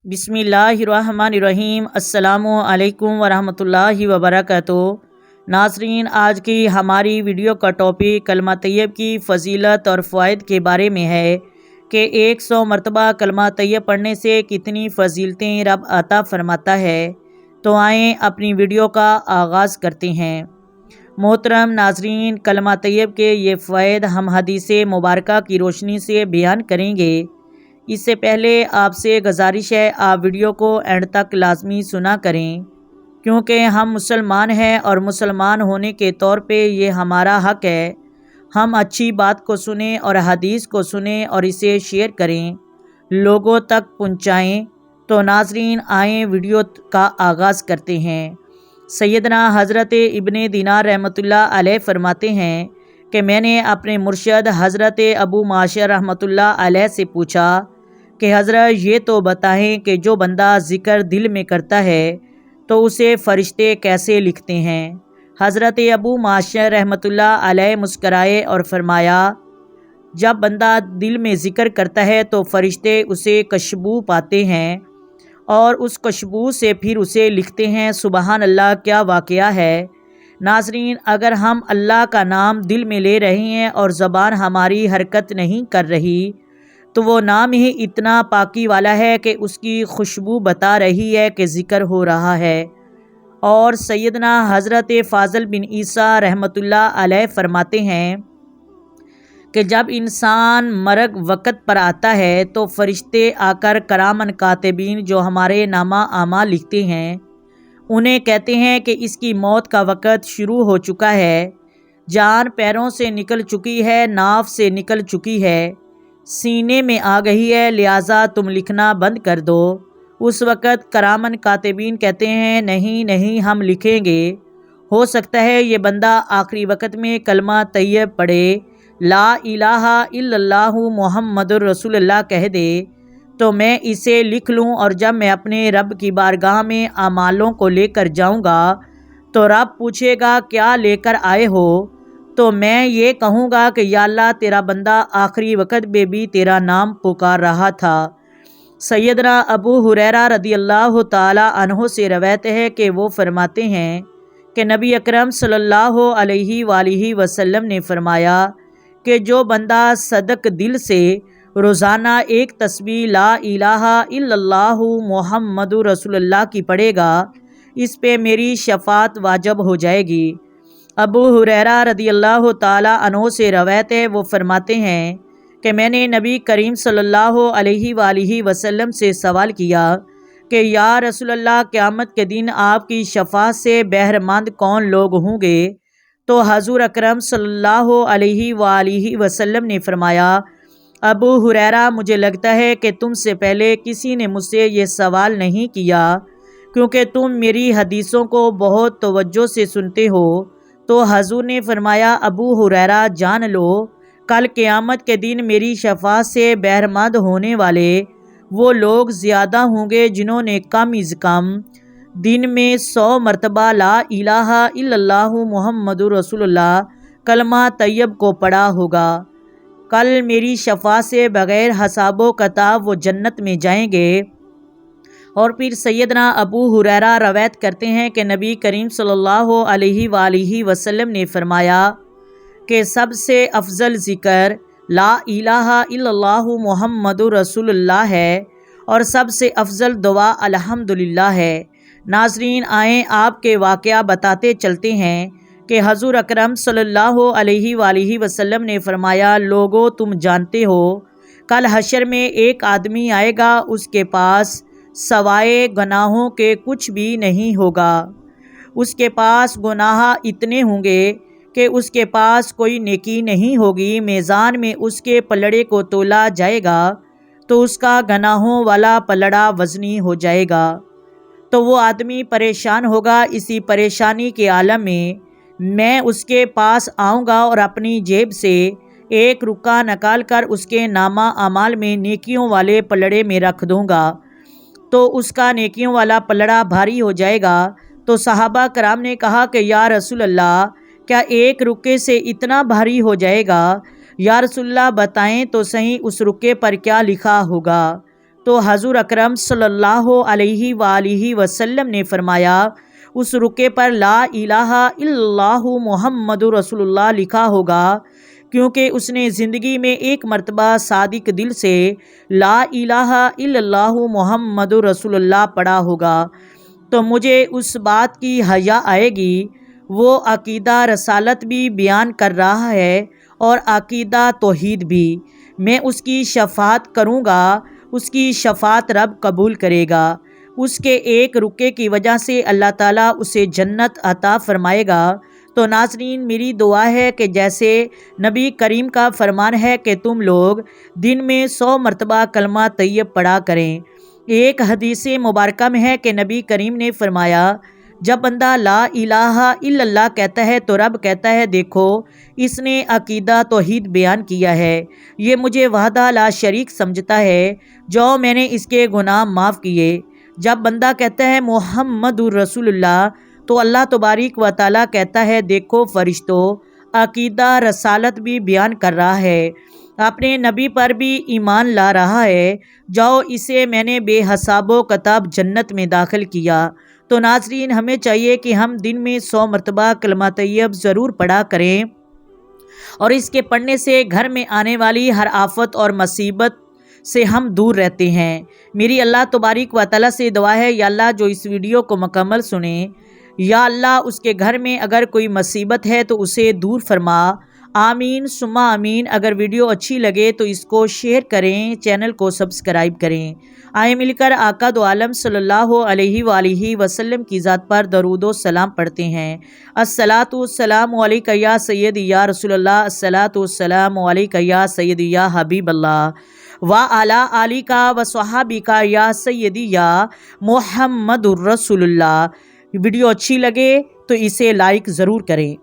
बिस्मिल्लाहिर्रहमानिर्रहीम। अस्सलामु अलैकुम वरहमतुल्लाहि वबरकातुहू। नाज़रीन, आज की हमारी वीडियो का टॉपिक कलमा तैयब की फ़जीलत और फ़वाइद के बारे में है कि 100 मरतबा कलमा तैयब पढ़ने से कितनी फ़जीलतें रब अता फ़रमाता है। तो आएँ अपनी वीडियो का आगाज़ करते हैं। मोहतरम नाज़रीन, कलमा तैयब के ये फ़वाइद हम हदीस मुबारका की रोशनी से बयान करेंगे। इससे पहले आपसे गुजारिश है, आप वीडियो को एंड तक लाजमी सुना करें, क्योंकि हम मुसलमान हैं और मुसलमान होने के तौर पे ये हमारा हक़ है हम अच्छी बात को सुने और हदीस को सुने और इसे शेयर करें, लोगों तक पहुँचाएँ। तो नाज़रीन, आएँ वीडियो का आगाज़ करते हैं। सैयदना हज़रत इब्ने दीनार रहमतुल्लाह अलैह फरमाते हैं कि मैंने अपने मुर्शद हज़रत अबू माशर रहमतुल्लाह अलैह से पूछा कि हज़रत ये तो बताएं कि जो बंदा ज़िक्र दिल में करता है तो उसे फ़रिश्ते कैसे लिखते हैं। हज़रत अबू माशर रहमतुल्लाह अलैह मुस्कराए और फरमाया, जब बंदा दिल में ज़िक्र करता है तो फ़रिश्ते उसे खुशबू पाते हैं और उस खुशबू से फिर उसे लिखते हैं। सुबहान अल्लाह, क्या वाक़या है। नाज़रीन, अगर हम अल्लाह का नाम दिल में ले रहे हैं और ज़बान हमारी हरकत नहीं कर रही, तो वो नाम ही इतना पाकी वाला है कि उसकी खुशबू बता रही है कि ज़िक्र हो रहा है। और सैयदना हज़रत फ़ाज़ल बिन ईसा रहमतुल्लाह अलैह फरमाते हैं कि जब इंसान मरग वक़्त पर आता है तो फ़रिश्ते आकर करामन कातिबीन, जो हमारे नामा आमा लिखते हैं, उन्हें कहते हैं कि इसकी मौत का वक़्त शुरू हो चुका है, जान पैरों से निकल चुकी है, नाफ से निकल चुकी है, सीने में आ गई है, लिहाजा तुम लिखना बंद कर दो। उस वक़्त करामन कातिबीन कहते हैं, नहीं नहीं, हम लिखेंगे। हो सकता है ये बंदा आखिरी वक़्त में कलमा तैयब पढ़े, ला इलाहा इल्लल्लाहु मुहम्मदुर रसूलुल्लाह कह दे, तो मैं इसे लिख लूँ और जब मैं अपने रब की बारगाह में अमालों को लेकर जाऊँगा तो रब पूछेगा क्या लेकर आए हो, तो मैं ये कहूँगा कि या अल्लाह, तेरा बंदा आखिरी वक़्त में भी तेरा नाम पुकार रहा था। सैयदना अबू हुरैरा रदियल्लाहु ताला अन्हु से रवायत है कि वो फरमाते हैं कि नबी अकरम सल्लल्लाहु अलैहि वसल्लम ने फरमाया कि जो बंदा सदक दिल से रोज़ाना एक तस्बीह ला इलाहा इल्लल्लाहु मुहम्मदुर रसूलुल्लाह की पढ़ेगा, इस पे मेरी शफात वाजब हो जाएगी। अबू हुरैरा रदियल्लाहु ताला अन्हु से रवायत है, वो फरमाते हैं कि मैंने नबी करीम सल्लल्लाहु अलैहि वसल्लम से सवाल किया कि या रसूलल्लाह, क़यामत के दिन आपकी शफात से बहरमंद कौन लोग होंगे? तो हज़ूर अकरम सल्लल्लाहु अलैहि वसल्लम ने फरमाया, अबू हुरैरा, मुझे लगता है कि तुमसे पहले किसी ने मुझसे ये सवाल नहीं किया, क्योंकि तुम मेरी हदीसों को बहुत तवज्जो से सुनते हो। तो हजूर ने फरमाया, अबू हुरैरा, जान लो, कल क़यामत के दिन मेरी शफात से बहरमंद होने वाले वो लोग ज़्यादा होंगे जिन्होंने कम इज़ कम दिन में 100 मरतबा ला इलाहा इल्लल्लाहु मुहम्मदुर रसूलुल्लाह कलमा तैयब को पढ़ा होगा। कल मेरी शफात से बग़ैर हसाबो कताब वो जन्नत में जाएंगे। और फिर सैयदना अबू हुरैरा रवायत करते हैं कि नबी करीम सल्लल्लाहु अलैहि वसल्लम ने फरमाया कि सबसे अफजल ज़िक्र ला इलाहा इल्लल्लाहु मुहम्मदुर रसूलुल्लाह है और सबसे अफजल दुआ अल्हम्दुलिल्लाह है। नाज़रीन, आएँ आपके वाक़या बताते चलते हैं कि हज़ूर अकरम सल्लल्लाहु अलैहि वसल्लम ने फरमाया, लोगो, तुम जानते हो कल हशर में एक आदमी आएगा, उसके पास सवाए गुनाहों के कुछ भी नहीं होगा। उसके पास गुनाह इतने होंगे कि उसके पास कोई नेकी नहीं होगी। मीज़ान में उसके पलड़े को तोला जाएगा तो उसका गुनाहों वाला पलड़ा वज़नी हो जाएगा। तो वो आदमी परेशान होगा। इसी परेशानी के आलम में मैं उसके पास आऊँगा और अपनी जेब से एक रुका निकाल कर उसके नामा अमाल में नेकियों वाले पलड़े में रख दूँगा, तो उसका नेकियों वाला पलड़ा भारी हो जाएगा। तो सहाबा कराम ने कहा कि या रसूल अल्लाह, क्या एक रुके से इतना भारी हो जाएगा? या रसूल अल्लाह, बताएं तो सही उस रुके पर क्या लिखा होगा। تو حضور اکرم صلی اللہ علیہ وآلہ وسلم نے فرمایا اس رکے پر لا الہ الا اللہ محمد رسول اللہ لکھا ہوگا، کیونکہ اس نے زندگی میں ایک مرتبہ صادق دل سے لا الہ الا اللہ محمد رسول اللہ پڑھا ہوگا تو مجھے اس بات کی حیا آئے گی۔ وہ عقیدہ رسالت بھی بیان کر رہا ہے اور عقیدہ توحید بھی۔ میں اس کی شفاعت کروں گا، اس کی شفاعت رب قبول کرے گا۔ اس کے ایک رکے کی وجہ سے اللہ تعالیٰ اسے جنت عطا فرمائے گا۔ تو ناظرین، میری دعا ہے کہ جیسے نبی کریم کا فرمان ہے کہ تم لوگ دن میں 100 مرتبہ کلمہ طیب پڑھا کریں۔ ایک حدیث مبارکہ میں ہے کہ نبی کریم نے فرمایا جب بندہ لا الہ الا اللہ کہتا ہے تو رب کہتا ہے دیکھو اس نے عقیدہ توحید بیان کیا ہے، یہ مجھے وحدہ لا شریک سمجھتا ہے، جو میں نے اس کے گناہ معاف کیے۔ جب بندہ کہتا ہے محمد رسول اللہ تو اللہ تبارک و تعالیٰ کہتا ہے دیکھو فرشتوں، عقیدہ رسالت بھی بیان کر رہا ہے، اپنے نبی پر بھی ایمان لا رہا ہے، جاؤ اسے میں نے بے حساب و کتاب جنت میں داخل کیا۔ تو ناظرین، ہمیں چاہیے کہ ہم دن میں 100 مرتبہ کلمہ طیب ضرور پڑھا کریں، اور اس کے پڑھنے سے گھر میں آنے والی ہر آفت اور مصیبت سے ہم دور رہتے ہیں۔ میری اللہ تبارک و تعالیٰ سے دعا ہے یا اللہ جو اس ویڈیو کو مکمل سنیں، یا اللہ اس کے گھر میں اگر کوئی مصیبت ہے تو اسے دور فرما، آمین ثم آمین۔ اگر ویڈیو اچھی لگے تو اس کو شیئر کریں، چینل کو سبسکرائب کریں۔ آئے مل کر آقا دو عالم صلی اللہ علیہ وآلہ وسلم کی ذات پر درود و سلام پڑھتے ہیں۔ الصلاۃ والسلام علیک یا سیدی یا رسول اللہ، الصلاۃ والسلام علیک یا سیدی یا حبیب اللہ، وعلی آلک وصحابک یا سیدی یا محمد الرسول اللہ۔ ویڈیو اچھی لگے تو اسے لائک ضرور کریں۔